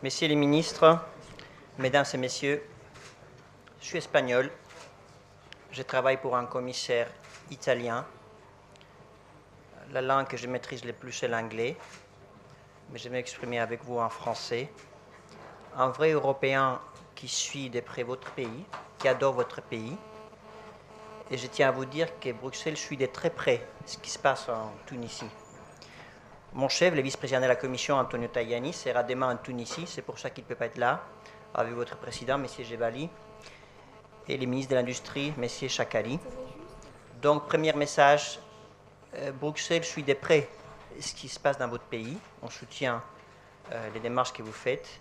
Messieurs les ministres, Mesdames et Messieurs, je suis espagnol, je travaille pour un commissaire italien. La langue que je maîtrise le plus est l'anglais, mais je vais m'exprimer avec vous en français. Un vrai Européen qui suit de près votre pays, qui adore votre pays. Et je tiens à vous dire que Bruxelles suit de très près ce qui se passe en Tunisie. Mon chef, le vice-président de la Commission, Antonio Tajani, sera demain en Tunisie, c'est pour ça qu'il ne peut pas être là, avec votre président, M. Jebali, et les ministres de l'Industrie, M. Chakali. Donc, premier message, Bruxelles suit de près ce qui se passe dans votre pays. On soutient les démarches que vous faites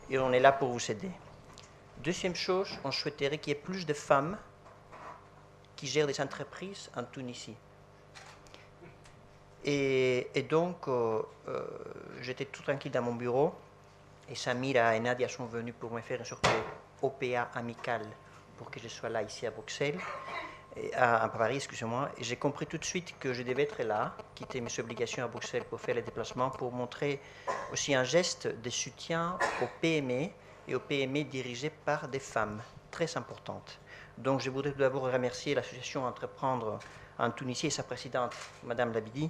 et on est là pour vous aider. Deuxième chose, on souhaiterait qu'il y ait plus de femmes qui gèrent des entreprises en Tunisie. Et donc, j'étais tout tranquille dans mon bureau et Samira et Nadia sont venus pour me faire une sorte d'OPA amicale pour que je sois là ici à Bruxelles, à Paris, excusez-moi. Et j'ai compris tout de suite que je devais être là, quitter mes obligations à Bruxelles pour faire les déplacements, pour montrer aussi un geste de soutien aux PME et aux PME dirigées par des femmes, très importantes. Donc je voudrais tout d'abord remercier l'association Entreprendre en Tunisie et sa présidente, Madame Labidi,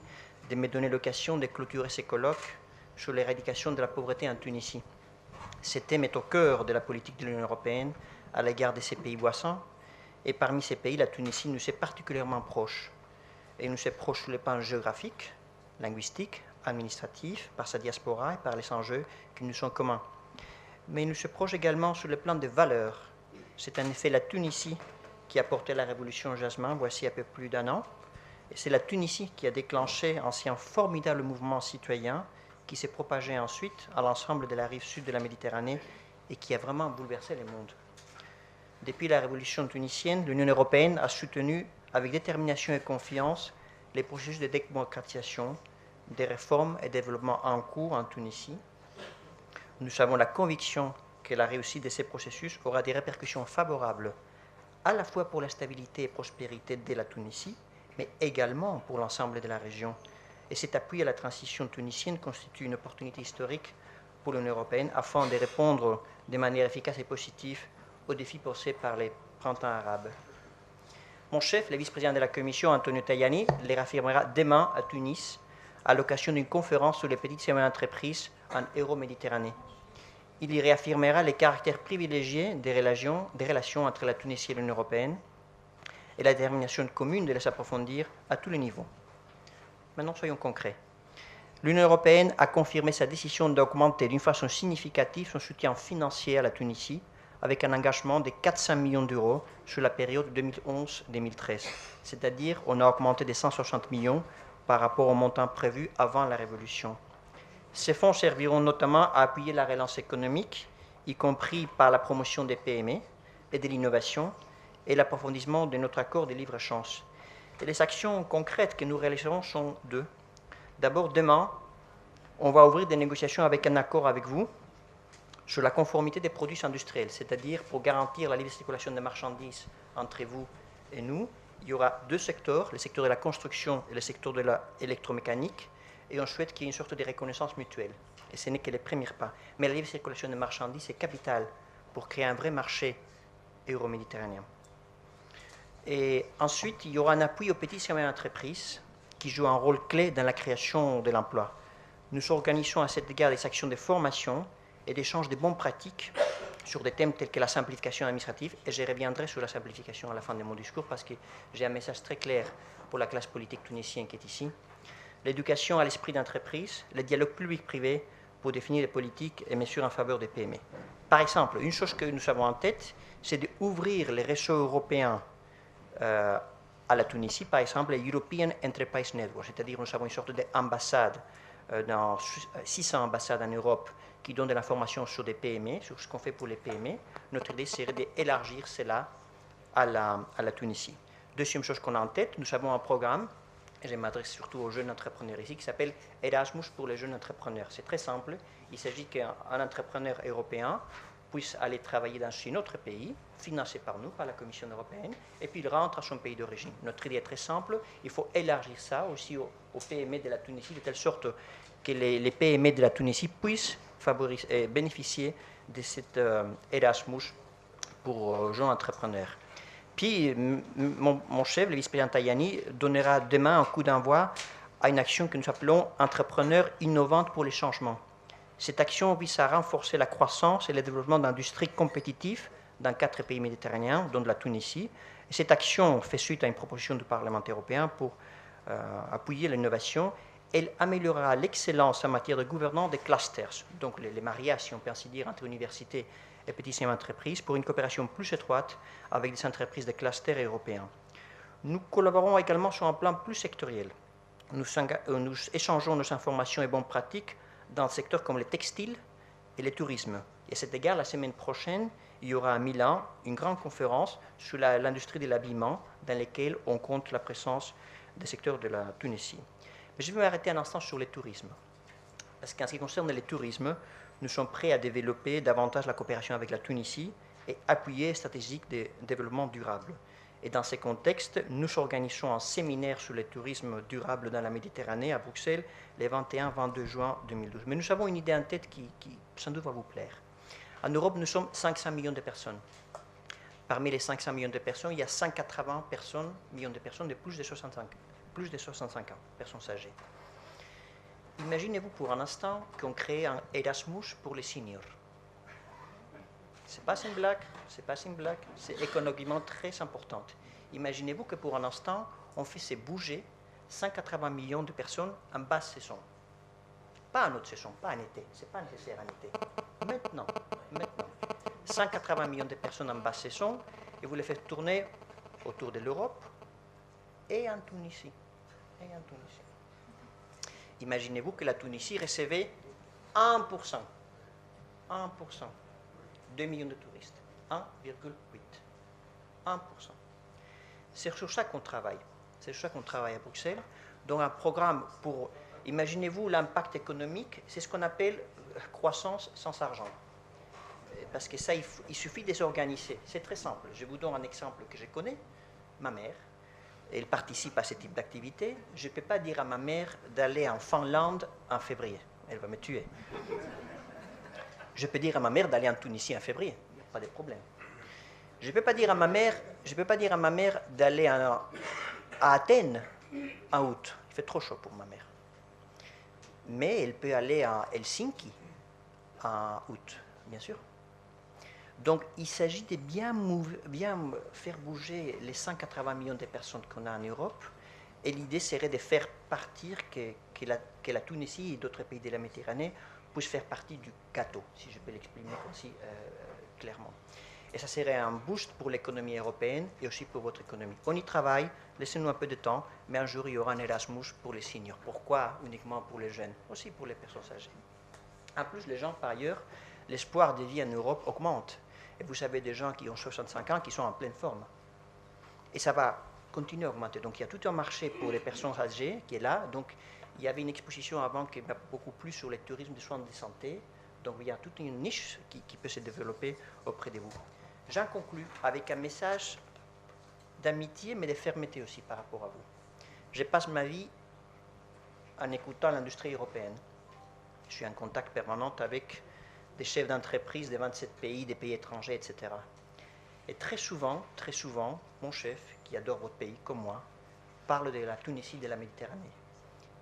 de me donner l'occasion de clôturer ces colloques sur l'éradication de la pauvreté en Tunisie. Ce thème est au cœur de la politique de l'Union européenne à l'égard de ces pays voisins. Et parmi ces pays, la Tunisie nous est particulièrement proche. Et nous est proche sur le plan géographique, linguistique, administratif, par sa diaspora et par les enjeux qui nous sont communs. Mais nous est proche également sur le plan des valeurs. C'est en effet la Tunisie qui a porté la révolution jasmin, voici un peu plus d'un an. Et c'est la Tunisie qui a déclenché un formidable mouvement citoyen qui s'est propagé ensuite à l'ensemble de la rive sud de la Méditerranée et qui a vraiment bouleversé le monde. Depuis la révolution tunisienne, l'Union européenne a soutenu avec détermination et confiance les processus de démocratisation, des réformes et développements en cours en Tunisie. Nous avons la conviction que la réussite de ces processus aura des répercussions favorables à la fois pour la stabilité et prospérité de la Tunisie, mais également pour l'ensemble de la région. Et cet appui à la transition tunisienne constitue une opportunité historique pour l'Union européenne afin de répondre de manière efficace et positive aux défis posés par les printemps arabes. Mon chef, le vice-président de la Commission, Antonio Tajani, les réaffirmera demain à Tunis à l'occasion d'une conférence sur les petites et moyennes entreprises en Euroméditerranée. Il y réaffirmera les caractères privilégiés des relations entre la Tunisie et l'Union européenne et la détermination commune de les approfondir à tous les niveaux. Maintenant, soyons concrets. L'Union européenne a confirmé sa décision d'augmenter d'une façon significative son soutien financier à la Tunisie avec un engagement de 400 millions d'euros sur la période 2011-2013. C'est-à-dire, on a augmenté de 160 millions par rapport au montant prévu avant la révolution. Ces fonds serviront notamment à appuyer la relance économique, y compris par la promotion des PME et de l'innovation et l'approfondissement de notre accord de libre-échange. Et les actions concrètes que nous réaliserons sont deux. D'abord, demain, on va ouvrir des négociations avec un accord avec vous sur la conformité des produits industriels, c'est-à-dire pour garantir la libre circulation des marchandises entre vous et nous. Il y aura deux secteurs, le secteur de la construction et le secteur de l'électromécanique, et on souhaite qu'il y ait une sorte de reconnaissance mutuelle. Et ce n'est que les premiers pas. Mais la libre circulation des marchandises est capitale pour créer un vrai marché euro-méditerranéen. Et ensuite, il y aura un appui aux petites et moyennes entreprises qui jouent un rôle clé dans la création de l'emploi. Nous organisons à cet égard des actions de formation et d'échange de bonnes pratiques sur des thèmes tels que la simplification administrative, et je reviendrai sur la simplification à la fin de mon discours parce que j'ai un message très clair pour la classe politique tunisienne qui est ici. L'éducation à l'esprit d'entreprise, le dialogue public-privé pour définir les politiques et mesures en faveur des PME. Par exemple, une chose que nous avons en tête, c'est d'ouvrir les réseaux européens à la Tunisie, par exemple, le European Enterprise Network, c'est-à-dire nous avons une sorte d'ambassade dans 600 ambassades en Europe qui donnent de l'information sur des PME, sur ce qu'on fait pour les PME. Notre idée serait d'élargir cela à la Tunisie. Deuxième chose qu'on a en tête, nous avons un programme, et je m'adresse surtout aux jeunes entrepreneurs ici, qui s'appelle Erasmus pour les jeunes entrepreneurs. C'est très simple, il s'agit qu'un entrepreneur européen puisse aller travailler dans un autre pays, financé par nous, par la Commission européenne, et puis il rentre à son pays d'origine. Notre idée est très simple, il faut élargir ça aussi aux PME de la Tunisie, de telle sorte que les PME de la Tunisie puissent bénéficier de cet Erasmus pour jeunes entrepreneurs. Puis, mon chef, le vice-président Tajani, donnera demain un coup d'envoi à une action que nous appelons Entrepreneurs innovantes pour les changements. Cette action vise à renforcer la croissance et le développement d'industries compétitives dans 4 pays méditerranéens, dont la Tunisie. Et cette action fait suite à une proposition du Parlement européen pour appuyer l'innovation. Elle améliorera l'excellence en matière de gouvernance des clusters, donc les mariages, si on peut ainsi dire, entre universités et petites et moyennes entreprises, pour une coopération plus étroite avec des entreprises de clusters européens. Nous collaborons également sur un plan plus sectoriel. Nous échangeons nos informations et bonnes pratiques dans le secteur comme le textile et le tourisme. Et à cet égard, la semaine prochaine, il y aura à Milan une grande conférence sur l'industrie de l'habillement dans laquelle on compte la présence des secteurs de la Tunisie. Mais je vais m'arrêter un instant sur le tourisme. Parce qu'en ce qui concerne le tourisme, nous sommes prêts à développer davantage la coopération avec la Tunisie et appuyer les stratégies de développement durable. Et dans ce contexte, nous organisons un séminaire sur le tourisme durable dans la Méditerranée à Bruxelles les 21-22 juin 2012. Mais nous avons une idée en tête qui sans doute va vous plaire. En Europe, nous sommes 500 millions de personnes. Parmi les 500 millions de personnes, il y a 180 millions de personnes de plus de 65 ans, personnes âgées. Imaginez-vous pour un instant qu'on crée un Erasmus pour les seniors. Ce n'est pas une blague, c'est économiquement très important. Imaginez-vous que pour un instant, on fait bouger 180 millions de personnes en basse saison. Pas en haute saison, pas en été, ce n'est pas nécessaire en été. Maintenant. 180 millions de personnes en basse saison, et vous les faites tourner autour de l'Europe et en Tunisie. Imaginez-vous que la Tunisie recevait 1%. 2 millions de touristes. 1,8. 1%. C'est sur ça qu'on travaille. C'est sur ça qu'on travaille à Bruxelles. Donc un programme pour, imaginez-vous l'impact économique, c'est ce qu'on appelle croissance sans argent. Parce que ça, il suffit de s'organiser. C'est très simple. Je vous donne un exemple que je connais. Ma mère, elle participe à ce type d'activité. Je ne peux pas dire à ma mère d'aller en Finlande en février. Elle va me tuer. Je peux dire à ma mère d'aller en Tunisie en février. Pas de problème. Je ne peux pas dire à ma mère d'aller à Athènes en août. Il fait trop chaud pour ma mère. Mais elle peut aller à Helsinki en août, bien sûr. Donc, il s'agit de bien faire bouger les 180 millions de personnes qu'on a en Europe. Et l'idée serait de faire partir que la Tunisie et d'autres pays de la Méditerranée puissent faire partie du gâteau, si je peux l'exprimer aussi clairement. Et ça serait un boost pour l'économie européenne et aussi pour votre économie. On y travaille, laissez-nous un peu de temps, mais un jour il y aura un Erasmus pour les seniors. Pourquoi uniquement pour les jeunes? Aussi pour les personnes âgées. En plus, les gens, par ailleurs, l'espoir de vie en Europe augmente. Et vous savez des gens qui ont 65 ans qui sont en pleine forme. Et ça va continuer à augmenter. Donc il y a tout un marché pour les personnes âgées qui est là. Donc il y avait une exposition avant qui va beaucoup plus sur le tourisme de soins de santé. Donc il y a toute une niche qui peut se développer auprès de vous. J'en conclus avec un message d'amitié mais de fermeté aussi par rapport à vous. Je passe ma vie en écoutant l'industrie européenne. Je suis en contact permanent avec des chefs d'entreprise de 27 pays, des pays étrangers, etc. Et très souvent, mon chef, qui adore votre pays comme moi, parle de la Tunisie, de la Méditerranée.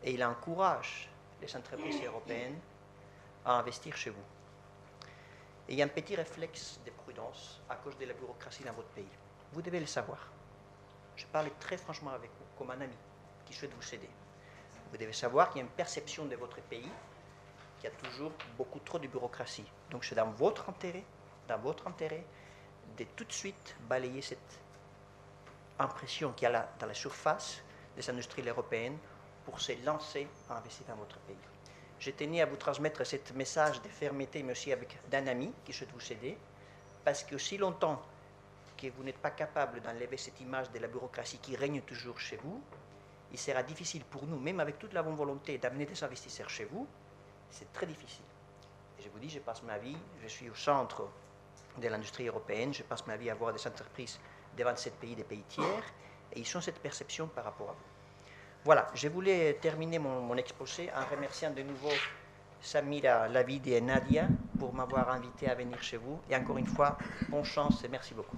Et il encourage les entreprises européennes à investir chez vous. Et il y a un petit réflexe de prudence à cause de la bureaucratie dans votre pays. Vous devez le savoir. Je parle très franchement avec vous, comme un ami qui souhaite vous aider. Vous devez savoir qu'il y a une perception de votre pays qu'il y a toujours beaucoup trop de bureaucratie. Donc c'est dans votre intérêt de tout de suite balayer cette impression qu'il y a dans la surface des industries européennes pour se lancer à investir dans votre pays. Je tenais à vous transmettre ce message de fermeté, mais aussi avec d'un ami qui souhaite vous aider, parce que aussi longtemps que vous n'êtes pas capable d'enlever cette image de la bureaucratie qui règne toujours chez vous, il sera difficile pour nous, même avec toute la bonne volonté, d'amener des investisseurs chez vous. C'est très difficile. Et je vous dis, je passe ma vie, je suis au centre de l'industrie européenne, je passe ma vie à voir des entreprises de 27 pays, des pays tiers, et ils ont cette perception par rapport à vous. Voilà, je voulais terminer mon exposé en remerciant de nouveau Samira Lavide et Nadia pour m'avoir invité à venir chez vous. Et encore une fois, bonne chance et merci beaucoup.